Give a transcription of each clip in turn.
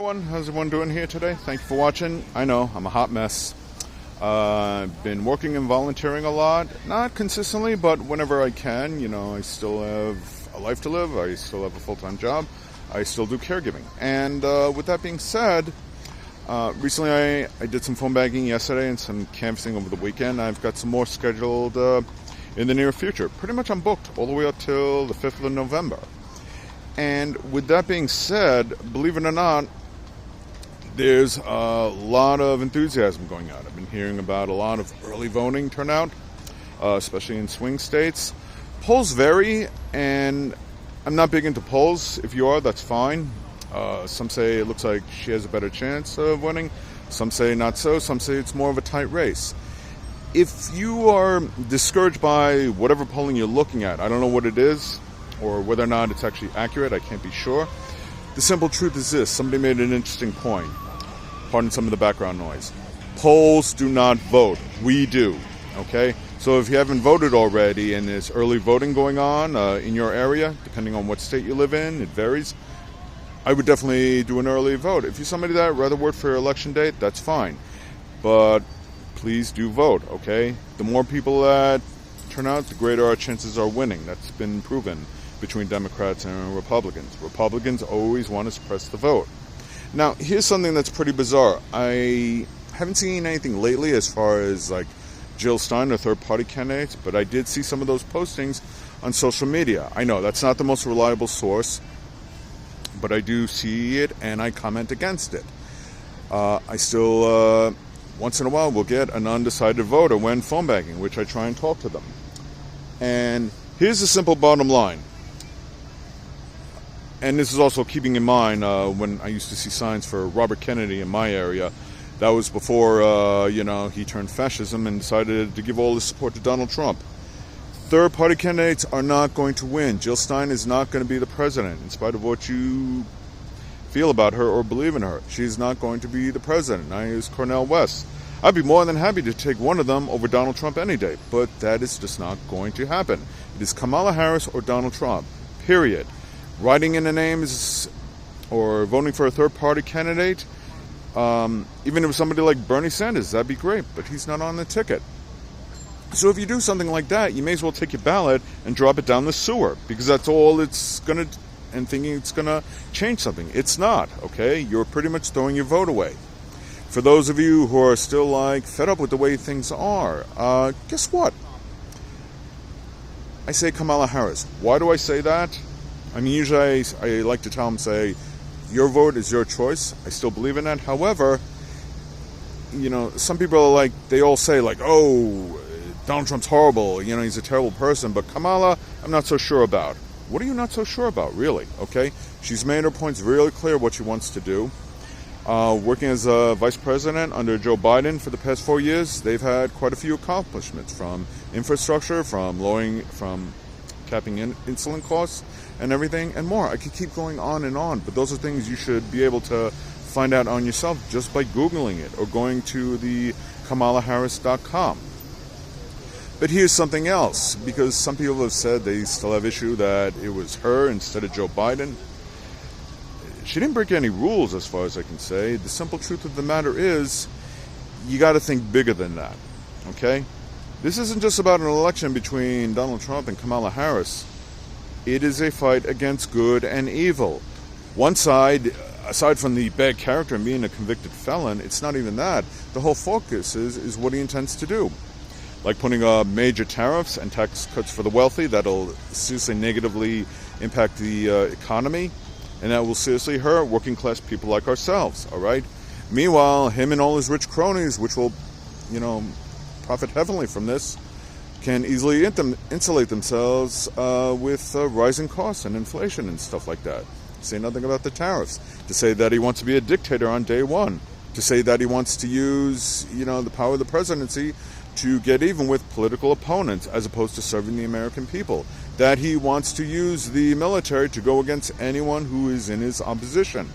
How's everyone doing here today? Thank you for watching. I know, I'm a hot mess. I've been working and volunteering a lot. Not consistently, but whenever I can. You know, I still have a life to live. I still have a full-time job. I still do caregiving. And with that being said, recently I did some phone bagging yesterday and some canvassing over the weekend. I've got some more scheduled in the near future. Pretty much I'm booked all the way up till the 5th of November. And with that being said, believe it or not, there's a lot of enthusiasm going on. I've been hearing about a lot of early voting turnout, especially in swing states. Polls vary, and I'm not big into polls. If you are, that's fine. Some say it looks like she has a better chance of winning. Some say not so. Some say it's more of a tight race. If you are discouraged by whatever polling you're looking at, I don't know what it is or whether or not it's actually accurate. I can't be sure. The simple truth is this. Somebody made an interesting point. Pardon some of the background noise. Polls do not vote. We do. Okay? So if you haven't voted already and there's early voting going on in your area, depending on what state you live in, it varies, I would definitely do an early vote. If you're somebody that rather wait for your election date, that's fine. But please do vote, okay? The more people that turn out, the greater our chances are winning. That's been proven between Democrats and Republicans. Republicans always want to suppress the vote. Now, here's something that's pretty bizarre. I haven't seen anything lately as far as like Jill Stein or third-party candidates, but I did see some of those postings on social media. I know that's not the most reliable source, but I do see it and I comment against it. I still, once in a while, will get an undecided voter when phone bagging, which I try and talk to them. And here's the simple bottom line. And this is also keeping in mind when I used to see signs for Robert Kennedy in my area. That was before, he turned fascism and decided to give all his support to Donald Trump. Third-party candidates are not going to win. Jill Stein is not going to be the president, in spite of what you feel about her or believe in her. She's not going to be the president. I use Cornel West. I'd be more than happy to take one of them over Donald Trump any day, but that is just not going to happen. It is Kamala Harris or Donald Trump, period. Writing in the names or voting for a third-party candidate, even if it was somebody like Bernie Sanders, that'd be great, but he's not on the ticket. So if you do something like that, you may as well take your ballot and drop it down the sewer, because that's all it's going to, and thinking it's going to change something. It's not, okay? You're pretty much throwing your vote away. For those of you who are still like fed up with the way things are, guess what? I say Kamala Harris. Why do I say that? I mean, usually I like to tell them, say, your vote is your choice. I still believe in that. However, some people are like, they all say like, oh, Donald Trump's horrible. He's a terrible person. But Kamala, I'm not so sure about. What are you not so sure about, really? Okay? She's made her points really clear what she wants to do. Working as a vice president under Joe Biden for the past 4 years, they've had quite a few accomplishments, from infrastructure, from capping insulin costs and everything and more. I could keep going on, but those are things you should be able to find out on yourself just by Googling it or going to the KamalaHarris.com. But here's something else, because some people have said they still have issue that it was her instead of Joe Biden. She didn't break any rules as far as I can say. The simple truth of the matter is, you got to think bigger than that, okay? This isn't just about an election between Donald Trump and Kamala Harris. It is a fight against good and evil. One side, aside from the bad character and being a convicted felon, it's not even that. The whole focus is what he intends to do. Like putting major tariffs and tax cuts for the wealthy that'll seriously negatively impact the economy, and that will seriously hurt working class people like ourselves, all right? Meanwhile, him and all his rich cronies, which will, profit heavily from this, can easily insulate themselves with rising costs and inflation and stuff like that. Say nothing about the tariffs. To say that he wants to be a dictator on day one. To say that he wants to use, the power of the presidency to get even with political opponents as opposed to serving the American people. That he wants to use the military to go against anyone who is in his opposition.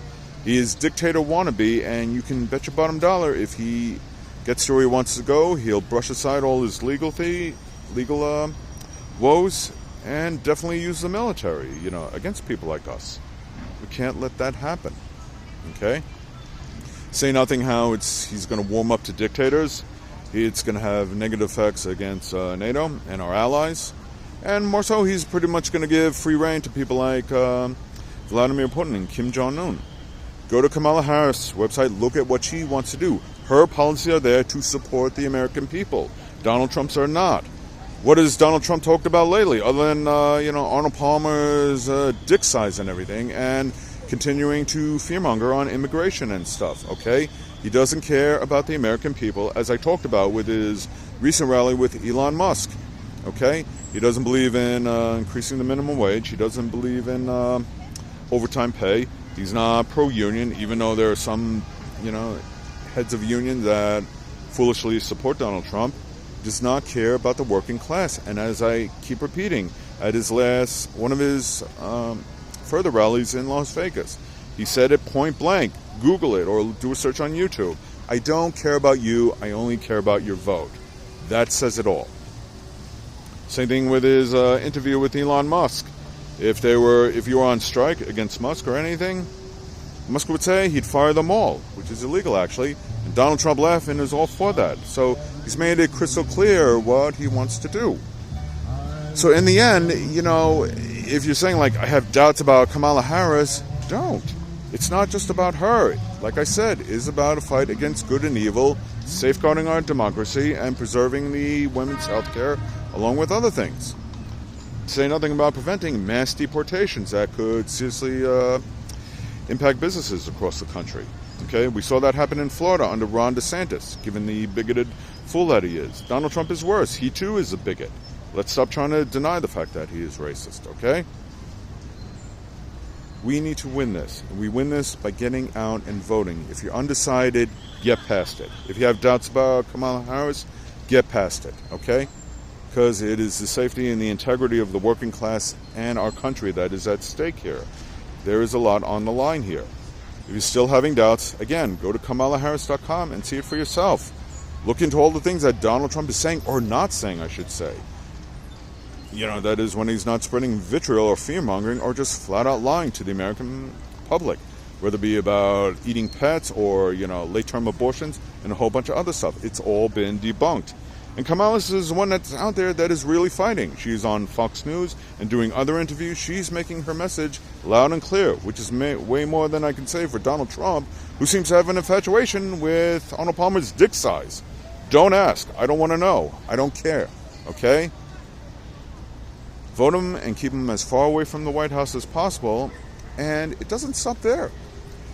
He is dictator wannabe, and you can bet your bottom dollar if he gets to where he wants to go, he'll brush aside all his legal woes and definitely use the military, against people like us. We can't let that happen. Okay? Say nothing how he's going to warm up to dictators. It's going to have negative effects against NATO and our allies. And more so, he's pretty much going to give free rein to people like Vladimir Putin and Kim Jong-un. Go to Kamala Harris' website, look at what she wants to do. Her policies are there to support the American people. Donald Trump's are not. What has Donald Trump talked about lately, other than Arnold Palmer's dick size and everything, and continuing to fearmonger on immigration and stuff? Okay, he doesn't care about the American people, as I talked about with his recent rally with Elon Musk. Okay, he doesn't believe in increasing the minimum wage. He doesn't believe in overtime pay. He's not pro-union, even though there are some, heads of union that foolishly support Donald Trump. Does not care about the working class. And as I keep repeating, at one of his further rallies in Las Vegas, he said it point blank. Google it or do a search on YouTube. I don't care about you. I only care about your vote. That says it all. Same thing with his interview with Elon Musk. If you were on strike against Musk or anything, Musk would say he'd fire them all, which is illegal actually. And Donald Trump left and is all for that. So he's made it crystal clear what he wants to do. So in the end, if you're saying like I have doubts about Kamala Harris, don't. It's not just about her. Like I said, it is about a fight against good and evil, safeguarding our democracy and preserving the women's health care, along with other things. Say nothing about preventing mass deportations that could seriously impact businesses across the country. Okay, we saw that happen in Florida under Ron DeSantis, given the bigoted fool that he is. Donald Trump is worse. He too is a bigot. Let's stop trying to deny the fact that he is racist, okay? We need to win this. And we win this by getting out and voting. If you're undecided, get past it. If you have doubts about Kamala Harris, get past it, okay? Because it is the safety and the integrity of the working class and our country that is at stake here. There is a lot on the line here. If you're still having doubts, again, go to KamalaHarris.com and see it for yourself. Look into all the things that Donald Trump is saying, or not saying, I should say. That is when he's not spreading vitriol or fear-mongering or just flat-out lying to the American public, whether it be about eating pets or, late-term abortions and a whole bunch of other stuff. It's all been debunked. And Kamala is one that's out there that is really fighting. She's on Fox News and doing other interviews. She's making her message loud and clear, which is way more than I can say for Donald Trump, who seems to have an infatuation with Arnold Palmer's dick size. Don't ask. I don't want to know. I don't care. Okay? Vote him and keep him as far away from the White House as possible. And it doesn't stop there.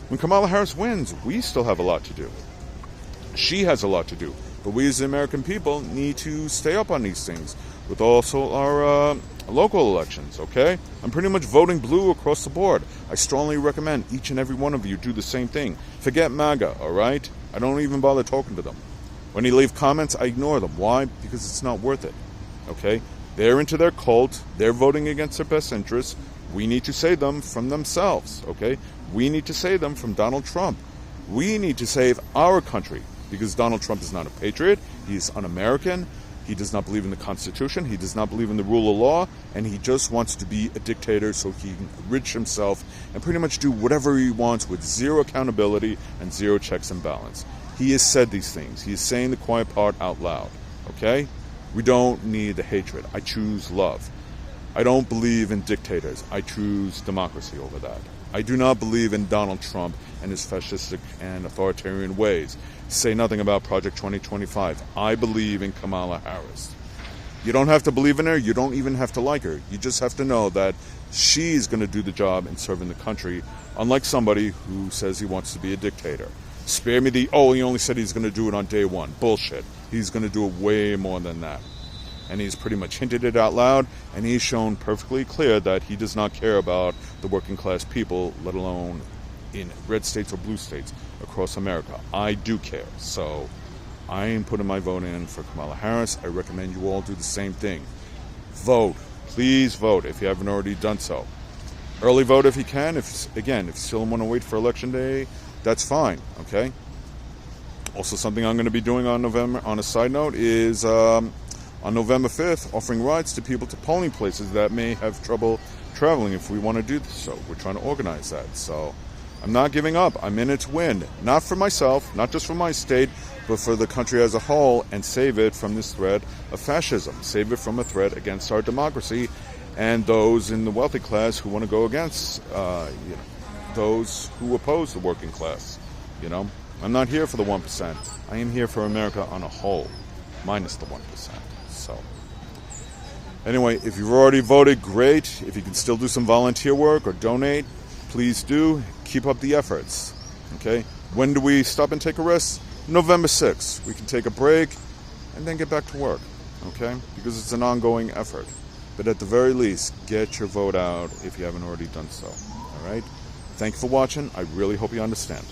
When Kamala Harris wins, we still have a lot to do. She has a lot to do. But we as the American people need to stay up on these things with also our local elections, okay? I'm pretty much voting blue across the board. I strongly recommend each and every one of you do the same thing. Forget MAGA, all right? I don't even bother talking to them. When they leave comments, I ignore them. Why? Because it's not worth it, okay? They're into their cult. They're voting against their best interests. We need to save them from themselves, okay? We need to save them from Donald Trump. We need to save our country. Because Donald Trump is not a patriot, he's un-American, he does not believe in the Constitution, he does not believe in the rule of law, and he just wants to be a dictator so he can enrich himself and pretty much do whatever he wants with zero accountability and zero checks and balance. He has said these things. He is saying the quiet part out loud, okay? We don't need the hatred. I choose love. I don't believe in dictators. I choose democracy over that. I do not believe in Donald Trump and his fascistic and authoritarian ways. Say nothing about Project 2025. I believe in Kamala Harris. You don't have to believe in her. You don't even have to like her. You just have to know that she's going to do the job and serve in the country, unlike somebody who says he wants to be a dictator. Spare me he only said he's going to do it on day one. Bullshit. He's going to do it way more than that. And he's pretty much hinted it out loud, and he's shown perfectly clear that he does not care about the working class people, let alone in red states or blue states across America. I do care. So I am putting my vote in for Kamala Harris. I recommend you all do the same thing. Vote. Please vote if you haven't already done so. Early vote if you can. If you still want to wait for election day, that's fine. Okay? Also, something I'm going to be doing on a side note is on November 5th, offering rides to people to polling places that may have trouble traveling if we want to do so. We're trying to organize that. So I'm not giving up. I'm in it to win. Not for myself, not just for my state, but for the country as a whole, and save it from this threat of fascism. Save it from a threat against our democracy and those in the wealthy class who want to go against those who oppose the working class. I'm not here for the 1%. I am here for America on a whole, minus the 1%. So anyway, if you've already voted, great. If you can still do some volunteer work or donate, please do. Keep up the efforts. Okay? When do we stop and take a rest? November 6th. We can take a break and then get back to work. Okay? Because it's an ongoing effort. But at the very least, get your vote out if you haven't already done so. All right? Thank you for watching. I really hope you understand.